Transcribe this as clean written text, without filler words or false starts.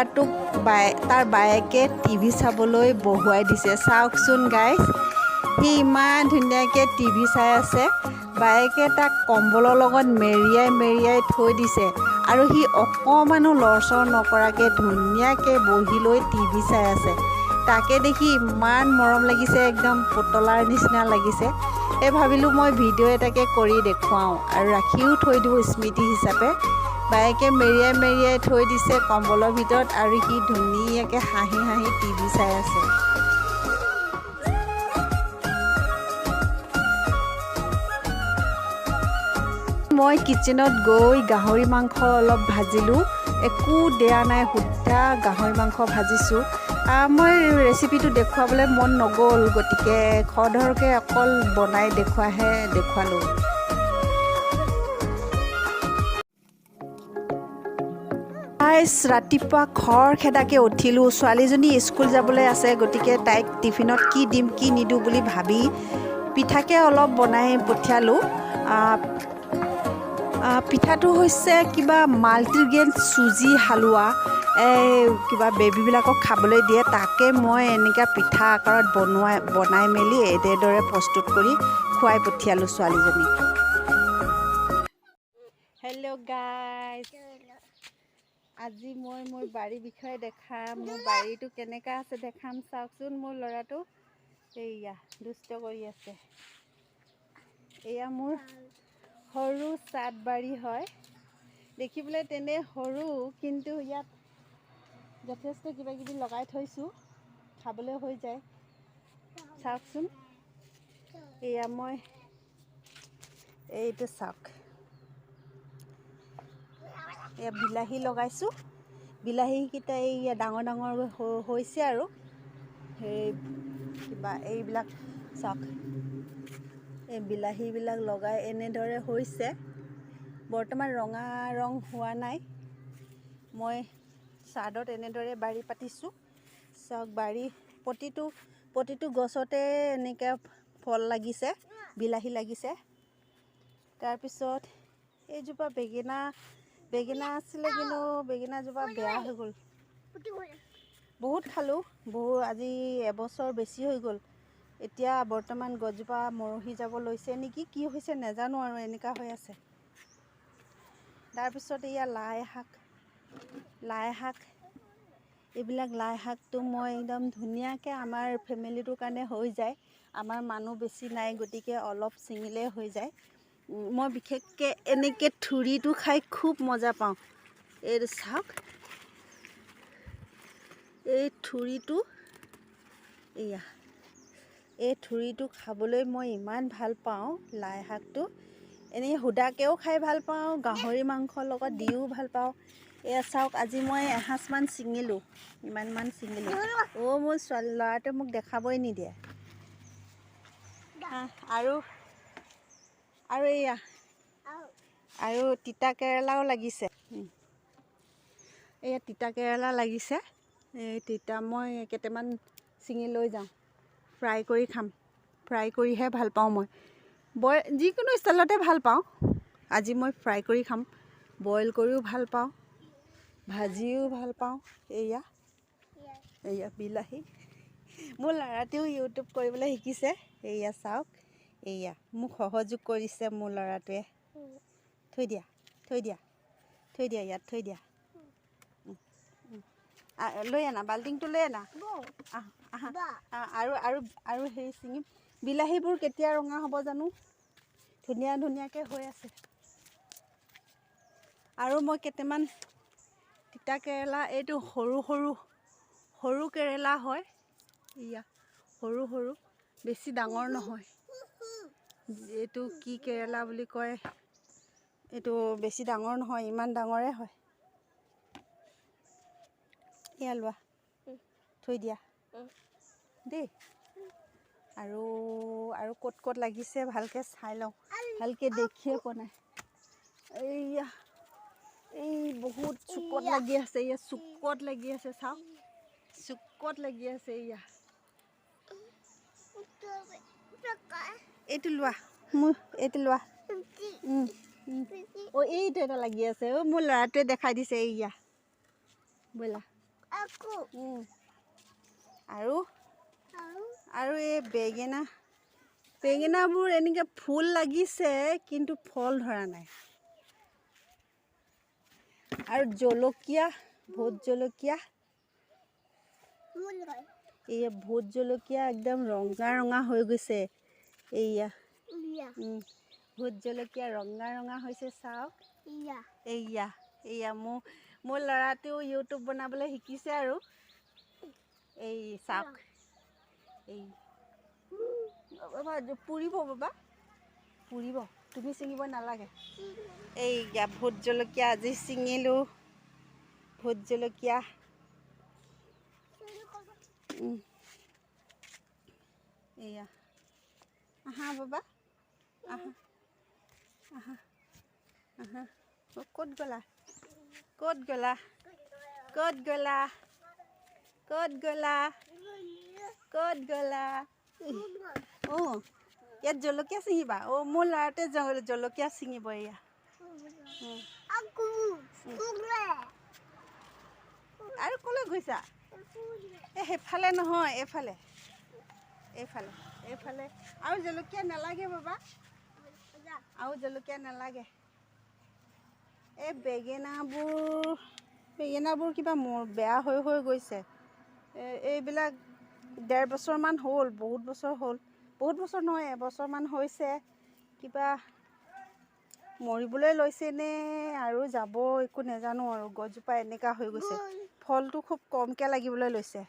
ল'ৰাটোক তাৰ বায়েকে টিভি চাবলৈ বহুৱাই দিছে। চাওকচোন গাইজ, সি ইমান ধুনীয়াকৈ টিভি চাই আছে। বায়েকে তাক কম্বলৰ লগত মেৰিয়াই থৈ দিছে আৰু সি অকণমানো লৰচৰ নকৰাকৈ ধুনীয়াকৈ বহি লৈ টিভি চাই আছে। তাকে দেখি ইমান মৰম লাগিছে, একদম পুতলাৰ নিচিনা লাগিছে। ভাবিলোঁ মই ভিডিঅ' এটাকে কৰি দেখুৱাওঁ আৰু ৰাখিও থৈ দিওঁ স্মৃতি হিচাপে। বায়েকে মেৰিয়াই থৈ দিছে কম্বলৰ ভিতৰত আৰু সি ধুনীয়াকৈ হাঁহি টিভি চাই আছে। মই কিটচেনত গৈ গাহৰি মাংস অলপ ভাজিলোঁ। একো দিয়া নাই, সুদা গাহৰি মাংস ভাজিছোঁ। মই ৰেচিপিটো দেখুৱাবলৈ মন নগ'ল, গতিকে খৰধৰকৈ অকল বনাই দেখুৱালোঁ। ৰাতিপুৱা খৰখেদাকৈ উঠিলোঁ। ছোৱালীজনী স্কুল যাবলৈ আছে, গতিকে তাইক টিফিনত কি দিম কি নিদিওঁ বুলি ভাবি পিঠাকে অলপ বনাই পঠিয়ালোঁ। পিঠাটো হৈছে কিবা মাল্টিগ্ৰেইন চুজি হালোৱা, কিবা বেবীবিলাকক খাবলৈ দিয়ে। তাকে মই এনেকৈ পিঠা আকাৰত বনাই মেলি এনেদৰে প্ৰস্তুত কৰি খুৱাই পঠিয়ালোঁ ছোৱালীজনীক। হেল্ল' গাইজ, আজি মই মোৰ বাৰীৰ বিষয়ে দেখাম। মোৰ বাৰীটো কেনেকুৱা আছে দেখাম, চাওকচোন। মোৰ ল'ৰাটো এয়া দুষ্ট কৰি আছে। এয়া মোৰ সৰু চাট বাৰী হয়। দেখিবলৈ তেনে সৰু, কিন্তু ইয়াত যথেষ্ট কিবা কিবি লগাই থৈছোঁ, খাবলৈ হৈ যায়। চাওকচোন, এয়া মই এইটো চাওক, এয়া বিলাহী লগাইছোঁ। বিলাহীকেইটা এইয়া ডাঙৰ হৈছে আৰু সেই কিবা এইবিলাক চাওক, এই বিলাহীবিলাক লগাই এনেদৰে হৈছে। বৰ্তমান ৰঙা ৰং হোৱা নাই। মই চাদত এনেদৰে বাৰী পাতিছোঁ। চাওক, বাৰী প্ৰতিটো গছতে এনেকৈ ফল লাগিছে, বিলাহী লাগিছে। তাৰপিছত এইজোপা বেঙেনা আছিলে, কিন্তু বেঙেনাজোপা বেয়া হৈ গ'ল। বহুত খালোঁ, আজি এবছৰ বেছি হৈ গ'ল। এতিয়া বৰ্তমান গছজোপা মৰহি যাব লৈছে নেকি, কি হৈছে নাজানো আৰু এনেকুৱা হৈ আছে। তাৰপিছত এয়া লাই শাক, এইবিলাক লাই শাকটো মই একদম ধুনীয়াকৈ আমাৰ ফেমিলিটোৰ কাৰণে হৈ যায়। আমাৰ মানুহ বেছি নাই, গতিকে অলপ ছিঙিলেই হৈ যায়। মই বিশেষকৈ এনেকৈ থুৰিটো খাই খুব মজা পাওঁ। এইটো চাওক, এই থুৰিটো খাবলৈ মই ইমান ভাল পাওঁ। লাই শাকটো এনেই সুদাকৈও খাই ভাল পাওঁ, গাহৰি মাংসৰ লগত দিও ভাল পাওঁ। এয়া চাওক, আজি মই এসাঁজমান ছিঙিলোঁ, ইমানমান ছিঙিলোঁ। মোৰ ল'ৰাটোৱে মোক দেখাবই নিদিয়ে। আৰু এয়া আৰু তিতা কেৰেলাও লাগিছে। এয়া তিতা কেৰেলা লাগিছে। এই তিতা মই কেইটামান ছিঙি লৈ যাওঁ, ফ্ৰাই কৰি খাম। ফ্ৰাই কৰিহে ভাল পাওঁ মই, যিকোনো ষ্টাইলতে ভাল পাওঁ। আজি মই ফ্ৰাই কৰি খাম। বইল কৰিও ভাল পাওঁ, ভাজিও ভাল পাওঁ। এয়া বিলাহী, মোৰ ল'ৰাটোৱেও ইউটিউব কৰিবলৈ শিকিছে। এয়া চাওক, এয়া মোক সহযোগ কৰিছে মোৰ ল'ৰাটোৱে। থৈ দিয়া ইয়াত থৈ দিয়া। লৈ আনা, বাল্টিংটো লৈ আনা। আৰু হেৰি ছিঙিম। বিলাহীবোৰ কেতিয়া ৰঙা হ'ব জানো, ধুনীয়াকৈ হৈ আছে। আৰু মই কেইটামান তিতা কেৰেলা, এইটো সৰু কেৰেলা হয়। এয়া সৰু, বেছি ডাঙৰ নহয়। এইটো কি কেৰেলা বুলি কয়, এইটো বেছি ডাঙৰ নহয়, ইমান ডাঙৰে হয়। এয়া লোৱা, থৈ দিয়া দেই। আৰু ক'ত লাগিছে ভালকৈ চাই লওঁ, ভালকৈ দেখিয়ে পোৱা নাই। এই বহুত চুকত লাগি আছে, চুকত লাগি আছে, চাওক, চুকত লাগি আছে। এইটো লোৱা, এইটো লোৱা। এইটো এটা লাগি আছে। মোৰ ল'ৰাটোৱে দেখাই দিছে। ব'লা, আৰু আৰু এই বেঙেনাবোৰ এনেকৈ ফুল লাগিছে কিন্তু ফল ধৰা নাই। আৰু জলকীয়া, ভোট জলকীয়া, এইয়া ভোট জলকীয়া একদম ৰঙা ৰঙা হৈ গৈছে। এইয়া ভোট জলকীয়া ৰঙা ৰঙা হৈছে, চাওক। এইয়া এইয়া মোৰ ল'ৰাটোও ইউটিউব বনাবলৈ শিকিছে আৰু। এই চাওক, এই পুৰিব বাবা, পুৰিব, তুমি ছিঙিব নালাগে। এইয়া ভোট জলকীয়া আজি ছিঙিলোঁ, ভোট জলকীয়া। এইয়া আহা বাবা, আহা আহা আহা। ক'ত গ'লা, ক'ত গ'লা, ক'ত গ'লা, ক'ত গ'লা, ক'ত গ'লা? অঁ, ইয়াত জলকীয়া ছিঙিবা? অঁ, মোৰ ল'ৰাটোৱে জলকীয়া ছিঙিব। এয়া আৰু ক'লৈ গৈছা? এই সেইফালে নহয়, এইফালে এইফালে এইফালে। আৰু জলকীয়া নালাগে বাবা, আৰু জলকীয়া নালাগে। এই বেঙেনাবোৰ কিবা বেয়া হৈ গৈছে। এইবিলাক 1.5 বছৰমান হ'ল, বহুত বছৰ হ'ল, বহুত বছৰ নহয়, এবছৰমান হৈছে। কিবা মৰিবলৈ লৈছেনে আৰু যাব, একো নাজানো আৰু। গছজোপা এনেকুৱা হৈ গৈছে, ফলটো খুব কমকৈ লাগিবলৈ লৈছে।